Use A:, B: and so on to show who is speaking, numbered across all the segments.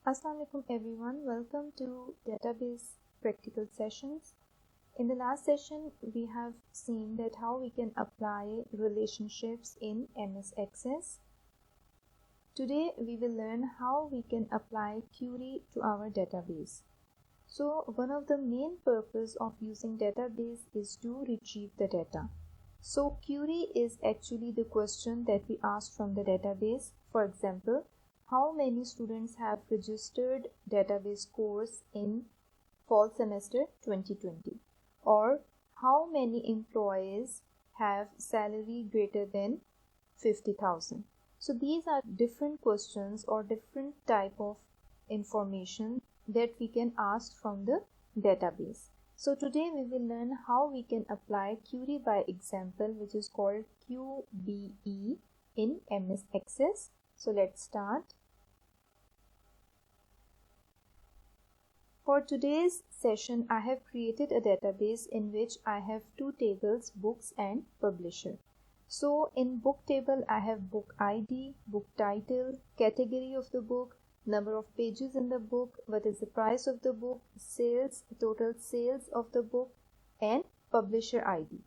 A: Assalamu alaikum everyone, welcome to database practical sessions. In the last session we have seen that how we can apply relationships in MS Access. Today we will learn how we can apply query to our database. So one of the main purpose of using database is to retrieve the data. So query is actually the question that we ask from the database. For example, how many students have registered database course in fall semester 2020, or how many employees have salary greater than 50,000. So these are different questions or different type of information that we can ask from the database. So today we will learn how we can apply query by example, which is called QBE in MS Access. So let's start. For today's session, I have created a database in which I have two tables, books and publisher. So in book table, I have book ID, book title, category of the book, number of pages in the book, what is the price of the book, sales, total sales of the book, and publisher ID.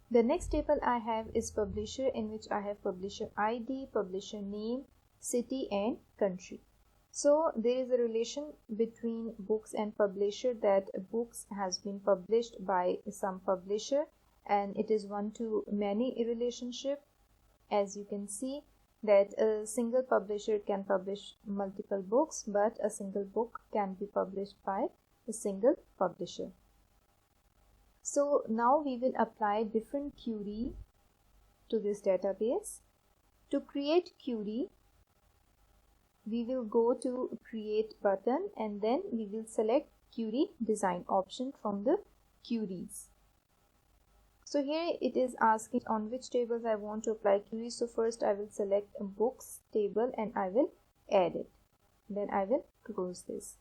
A: The next table I have is publisher, in which I have publisher ID, publisher name, city and country. So there is a relation between books and publisher, that books has been published by some publisher and it is one-to-many relationship. As you can see that a single publisher can publish multiple books, but a single book can be published by a single publisher. So now we will apply different query to this database. To create query, we will go to create button and then we will select query design option from the queries. So here it is asking on which tables I want to apply query. So first I will select a books table and I will add it. Then I will close this.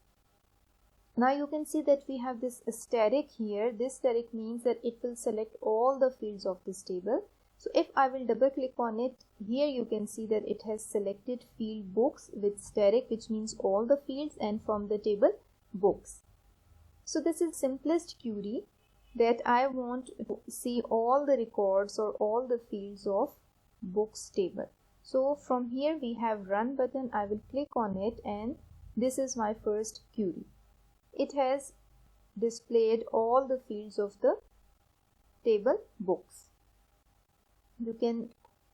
A: Now you can see that we have this static here. This static means that it will select all the fields of this table. So if I will double click on it, here you can see that it has selected field books with static, which means all the fields, and from the table books. So this is simplest query that I want to see all the records or all the fields of books table. So from here we have run button. I will click on it and this is my first query. It has displayed all the fields of the table books. You can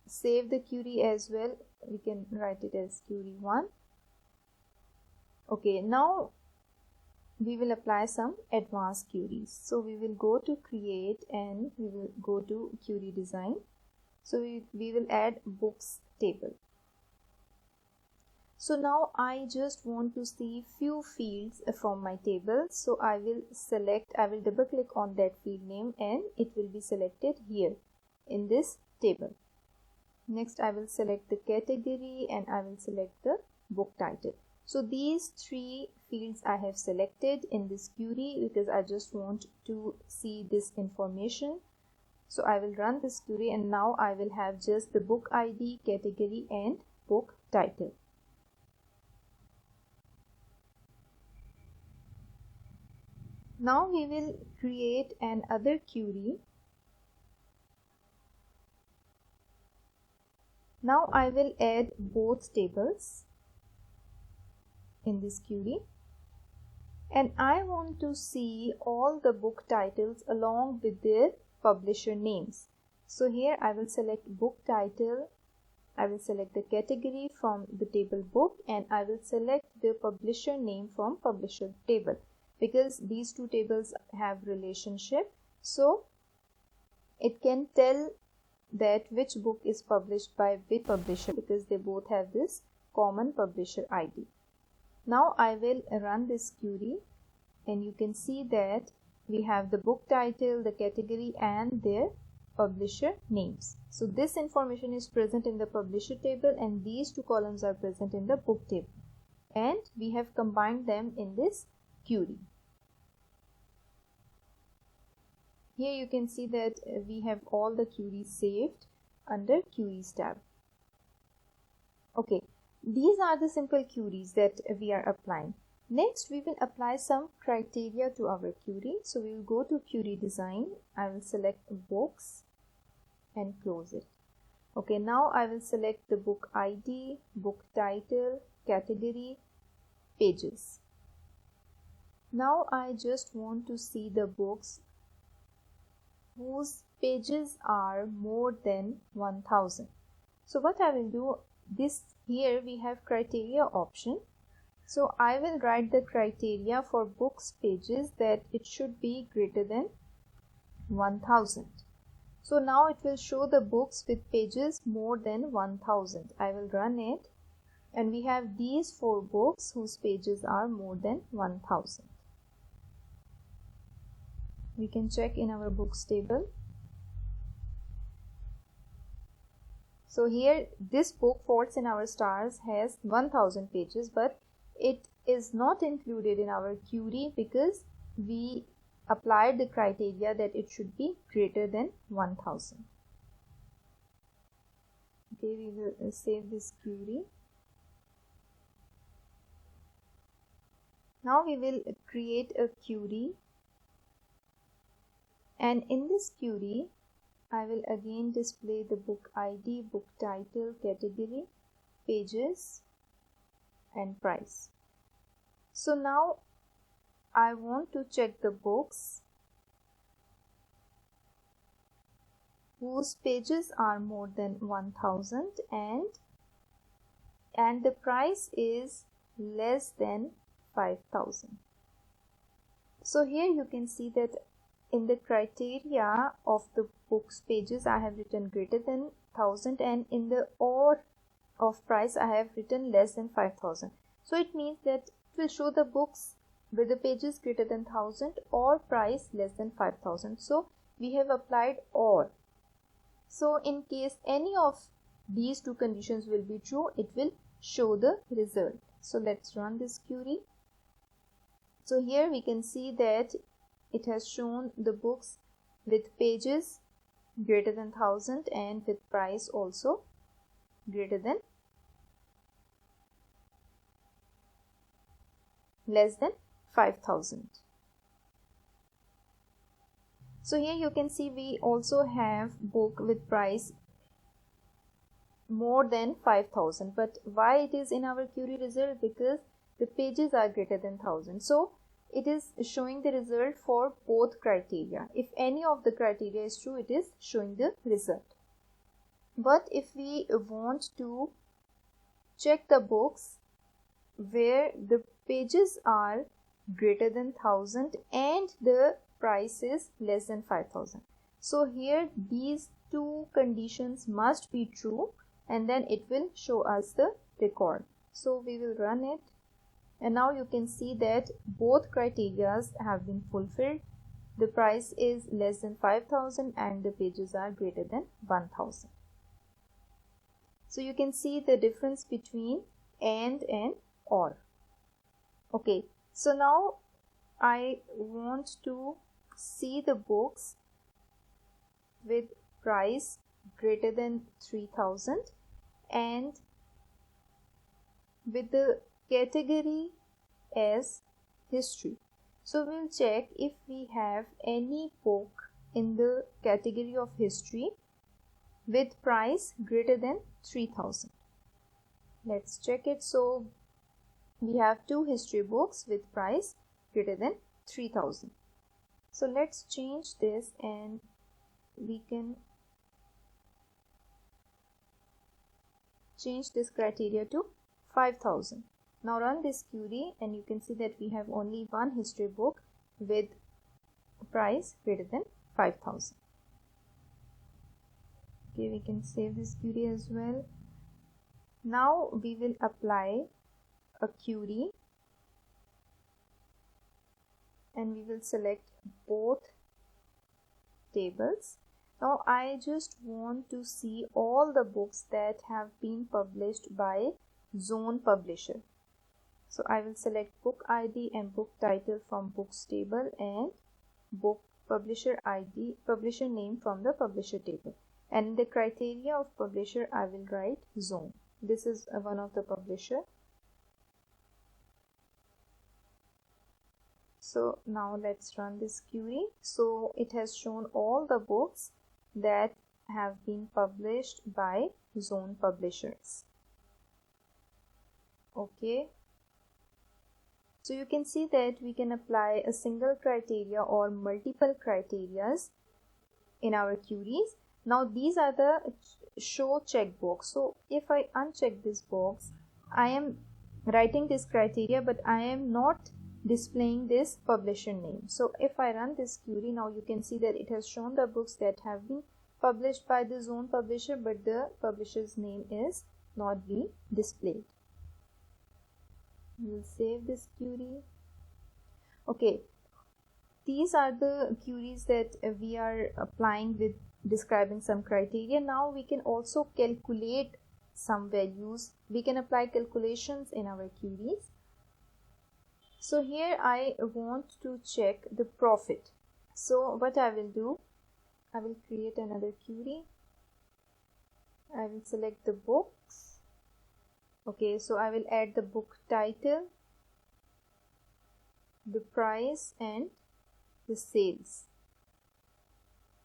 A: save the query as well. We can write it as query 1. Okay, now we will apply some advanced queries. So we will go to create and we will go to query design. So we will add books table. So now I just want to see few fields from my table. So I will double click on that field name and it will be selected here in this table. Next I will select the category and I will select the book title. So these three fields I have selected in this query because I just want to see this information. So I will run this query and now I will have just the book ID, category and book title. Now we will create another query. Now I will add both tables in this query and I want to see all the book titles along with their publisher names. So here I will select book title, I will select the category from the table book and I will select the publisher name from publisher table, because these two tables have relationship. So it can tell that which book is published by which publisher because they both have this common publisher ID. Now I will run this query and you can see that we have the book title, the category and their publisher names. So this information is present in the publisher table and these two columns are present in the book table, and we have combined them in this query. Here you can see that we have all the queries saved under queries tab. Okay, these are the simple queries that we are applying. Next, we will apply some criteria to our query. So we will go to query design. I will select books and close it. Okay, now I will select the book ID, book title, category, pages. Now I just want to see the books whose pages are more than 1000. So what I will do, this here we have criteria option. So I will write the criteria for books pages that it should be greater than 1000. So now it will show the books with pages more than 1000. I will run it, and we have these 4 books whose pages are more than 1000. We can check in our books table. So here this book, Faults in Our Stars, has 1000 pages, but it is not included in our query because we applied the criteria that it should be greater than 1000. Okay, we will save this query. Now we will create a query, and in this query I will again display the book ID, book title, category, pages and price. So now I want to check the books whose pages are more than 1000 and the price is less than 5000. So here you can see that in the criteria of the books pages I have written greater than 1000, and in the or of price I have written less than 5000. So it means that it will show the books with the pages greater than 1000 or price less than 5000. So we have applied or. So in case any of these two conditions will be true, it will show the result. So let's run this query. So here we can see that it has shown the books with pages greater than 1000 and with price also greater than less than 5000. So here you can see we also have book with price more than 5000, but why it is in our query result? Because the pages are greater than 1000. So it is showing the result for both criteria. If any of the criteria is true, it is showing the result. But if we want to check the books where the pages are greater than 1000 and the price is less than 5000, so here these two conditions must be true, and then it will show us the record. So we will run it, and now you can see that both criteria have been fulfilled. The price is less than 5000 and the pages are greater than 1000. So you can see the difference between and or. Okay, so now I want to see the books with price greater than 3000 and with the category as history. So we'll check if we have any book in the category of history with price greater than 3000. Let's check it. So we have 2 history books with price greater than 3000. So let's change this and we can change this criteria to 5000. Now run this query and you can see that we have only one history book with price greater than 5000. Okay, we can save this query as well. Now we will apply a query and we will select both tables. Now I just want to see all the books that have been published by Zone Publisher. So I will select book ID and book title from books table and book publisher ID, publisher name from the publisher table. And in the criteria of publisher I will write Zone. This is one of the publisher. So now let's run this query. So it has shown all the books that have been published by Zone Publishers. Okay. So you can see that we can apply a single criteria or multiple criterias in our queries. Now these are the show checkbox. So if I uncheck this box, I am writing this criteria, but I am not displaying this publisher name. So if I run this query, now you can see that it has shown the books that have been published by the Zone publisher, but the publisher's name is not being displayed. We'll save this query. Okay, these are the queries that we are applying with describing some criteria. Now we can also calculate some values. We can apply calculations in our queries. So here I want to check the profit. So what I will do, I will create another query. I will select the books. Okay, so I will add the book title, the price, and the sales.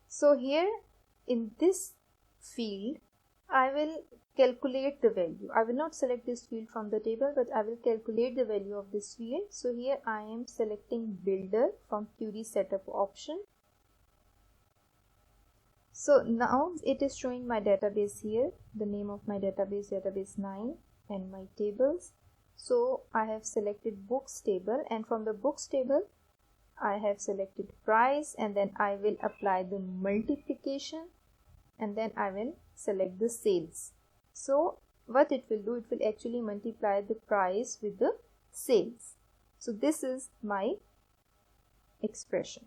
A: So here in this field, I will calculate the value. I will not select this field from the table, but I will calculate the value of this field. So here I am selecting builder from query setup option. So now it is showing my database here, the name of my database, database 9, and my tables. So I have selected books table, and from the books table I have selected price, and then I will apply the multiplication, and then I will select the sales. So what it will do, it will actually multiply the price with the sales. So this is my expression.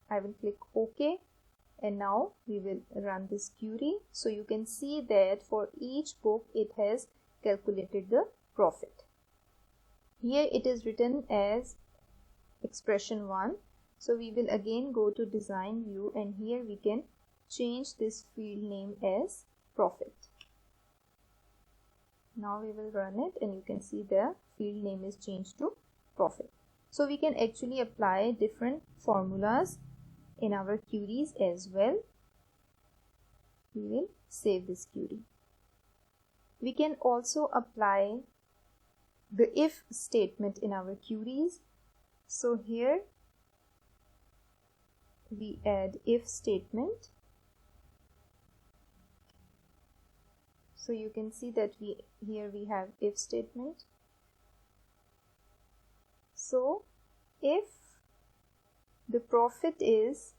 A: I will click OK, and now we will run this query. So you can see that for each book it has calculated the profit. Here it is written as expression 1. So we will again go to design view, and here we can change this field name as profit. Now we will run it, and you can see the field name is changed to profit. So we can actually apply different formulas in our queries as well. We will save this query. We can also apply the if statement in our queries. So here we add if statement. So you can see that here we have if statement. So if the profit is,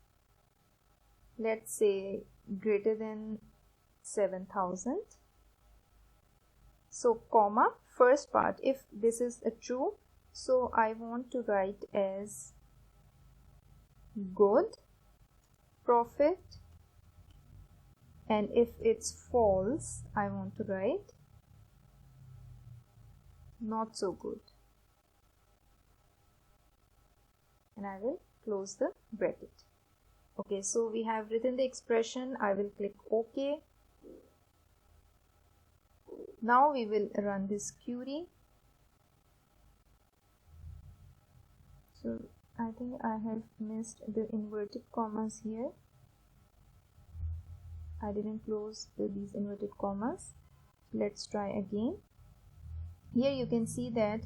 A: let's say, greater than 7,000, so comma, first part, if this is a true, so I want to write as good profit, and if it's false, I want to write not so good, and I will close the bracket. Okay, so we have written the expression. I will click OK. Now we will run this query. So I think I have missed the inverted commas here. I didn't close these inverted commas. Let's try again. Here you can see that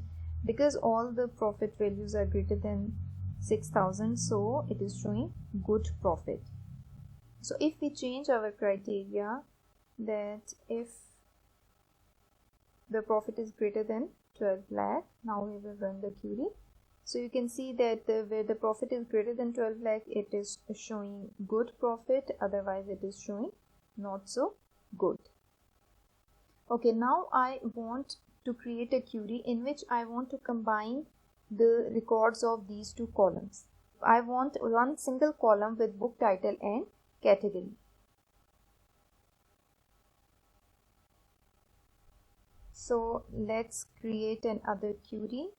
A: because all the profit values are greater than 6,000, so it is showing good profit. So if we change our criteria, that if the profit is greater than 12 lakh, now we will run the query. So you can see that where the profit is greater than 12 lakh, it is showing good profit, otherwise it is showing not so good. Okay, now I want to create a query in which I want to combine the records of these two columns. I want one single column with book title and category. So let's create another query.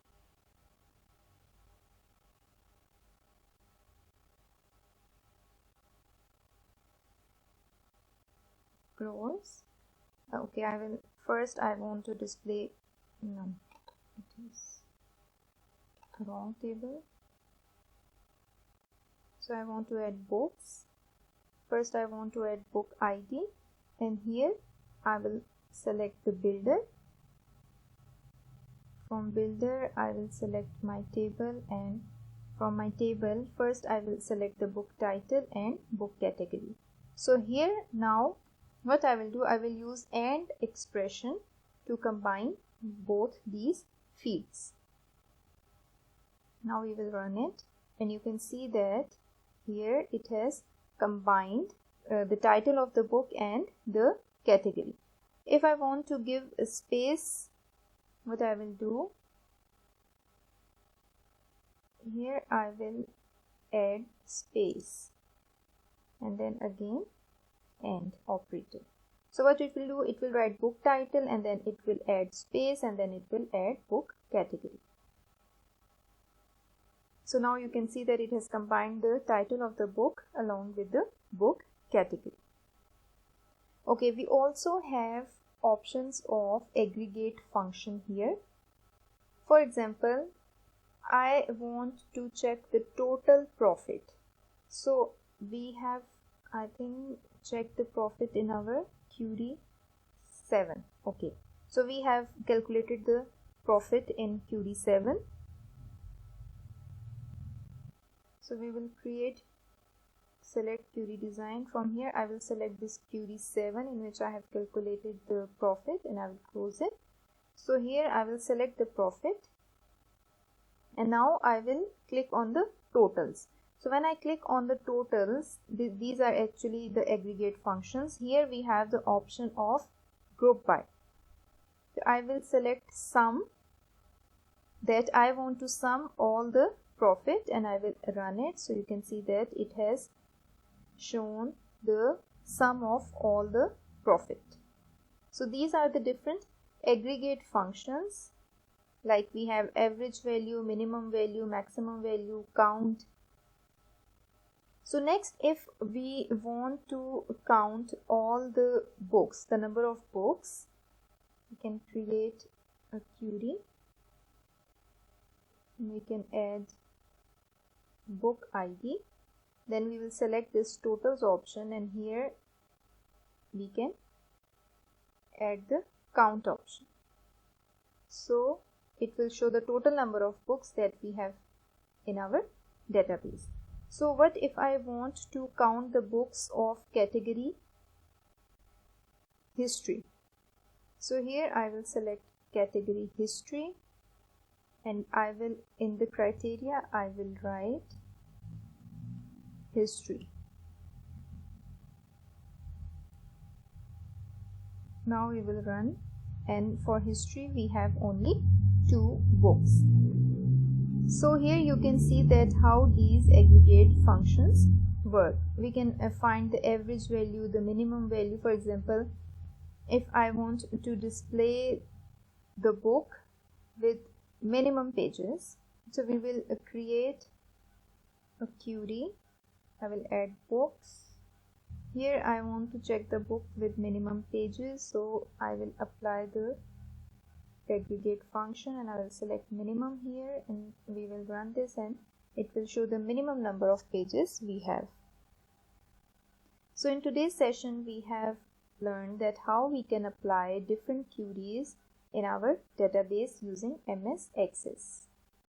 A: Close. Okay, I will first I want to display, no, it is wrong table. So I want to add books. First I want to add book ID, and here I will select the builder. From builder I will select my table, and from my table first I will select the book title and book category. So here now what I will do, I will use AND expression to combine both these fields. Now we will run it, and you can see that here it has combined the title of the book and the category. If I want to give a space, what I will do, here I will add space and then again AND operator. So what it will do, it will write book title and then it will add space and then it will add book category. So now you can see that it has combined the title of the book along with the book category. Okay, we also have options of aggregate function here. For example, I want to check the total profit. So we have, I think, checked the profit in our query 7. Okay, so we have calculated the profit in query 7. So we will select query design. From here I will select this query 7 in which I have calculated the profit, and I will close it. So here I will select the profit, and now I will click on the totals. So when I click on the totals, these are actually the aggregate functions. Here we have the option of group by. So I will select sum, that I want to sum all the profit, and I will run it. So you can see that it has shown the sum of all the profit. So these are the different aggregate functions, like we have average value, minimum value, maximum value, count. So next, if we want to count all the books, the number of books, we can create a query. We can add book ID. Then we will select this totals option, and here we can add the count option. So it will show the total number of books that we have in our database. So what if I want to count the books of category history? So here I will select category history, and I will, in the criteria, I will write history. Now we will run, and for history we have only 2 books. So here you can see that how these aggregate functions work. We can find the average value, the minimum value. For example, if I want to display the book with minimum pages, so we will create a query. I will add books. Here I want to check the book with minimum pages, so I will apply the aggregate function and I will select minimum here, and we will run this and it will show the minimum number of pages we have. So in today's session we have learned that how we can apply different queries in our database using MS Access.